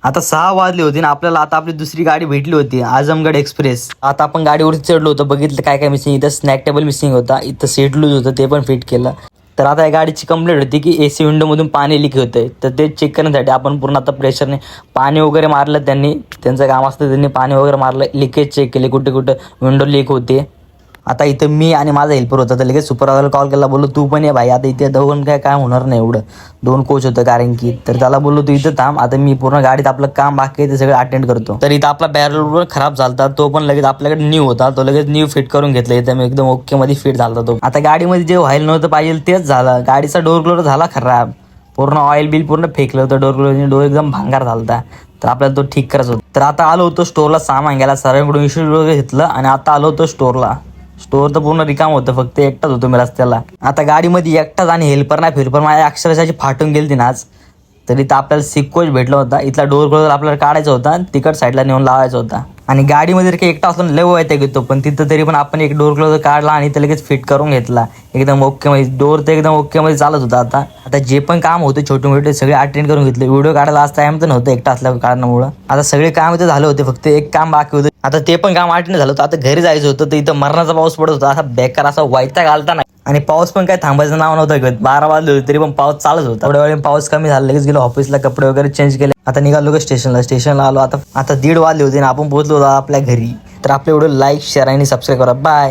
आता 6 वाजले होते ना आपल्याला. आता आपली दुसरी गाडी भेटली होती आजमगड एक्सप्रेस. आता आपण गाडीवरती चढलो होतो, बघितलं काय काय मिसिंग. इथं स्नॅक टेबल मिसिंग होता, इथं सीट लूज होतं ते पण फिट केलं. तर आता या गाडीची कंप्लेंट होती की AC विंडोमधून पाणी लीक होतंय. तर ते चेक करण्यासाठी आपण पूर्ण आता प्रेशरने पाणी वगैरे मारलं. त्यांचं काम असतं, त्यांनी पाणी वगैरे मारलं, लिकेज चेक केले, कुठे कुठं विंडो लीक होते. आता इथं मी आणि माझा हेल्पर होता, तर लगेच सुपरवायझरला कॉल केला, बोललो तू पण ये भाई. आता इथे दोघं काय होणार नाही एवढं, 2 कोच होतं कारण की. तर त्याला बोललो तू इथं थांब, आता मी पूर्ण गाडीत आपलं काम बाकी आहे ते सगळं अटेंड करतो. तर इथं आपला बॅरल खराब झाला, तो पण लगेच आपल्याकडे न्यू होता, तो लगेच न्यू फिट करून घेतला. इथं मी एकदम ओके मध्ये फिट झाला तो. आता गाडीमध्ये जे व्हायला नव्हतं पाहिजे तेच झालं. गाडीचा डोर क्लोज झाला खराब, पूर्ण ऑइल बिल पूर्ण फेकलं होतं डोर क्लोजने, डोर एकदम भांगार झालता. तर आपल्याला तो ठीक करायचा होता. तर आता आलो होतो स्टोअरला सामान घ्यायला, सर्वांकडून इश्यू वगैरे घेतलं आणि आता आलो होतो स्टोअरला. स्टोअर तर पूर्ण रिकाम होतं, फक्त एकटाच होतो मी रस्त्याला. आता गाडीमध्ये एकटाच आणि हेल्पर नाही फिरपर माझ्या अक्षरशः फाटून गेली ती आज. तरी तर आपल्याला सिक्कोच भेटला होता. इथला डोर क्लोजर आपल्याला काढायचा होता, तिकट साईडला नेऊन लावायचा होता. आणि गाडीमध्ये काही एकटा असलो लय वाईट घेतो, पण तिथं तरी पण आपण एक डोर क्लोजर काढला आणि ते लगेच फिट करून घेतला. एकदम ओके मध्ये डोर तर एकदम ओके मध्ये चालत होता. आता जे पण काम होते छोटे मोठे सगळे अटेंड करून घेतले. व्हिडिओ काढायला आज टाइम तर नव्हतं एकटा असल्या कारणामुळं. आता सगळे काम इथं झाले होते, फक्त एक काम बाकी होतं. आता ते पण काम अटेंड झालं होतं. आता घरी जायचं होतं, तर इथं मरणाचा पाऊस पडत होता, असा बेकार असा वैताग आलता ना. आणि पाऊस पण काय थांबायचं नाव नव्हतं घेत. 12 वाजले होते तरी पण पाऊस चालत होता. थोड्या वेळ पाऊस कमी झाला, लगेच गेलो ऑफिसला, कपडे वगैरे चेंज केले. आता निघालो का स्टेशनला आलो. आता 1:30 वाजले होते ना आपण पोहोचलो होतो आपल्या घरी. तर आपल्या व्हिडिओ लाईक शेअर आणि सबस्क्राईब करा. बाय.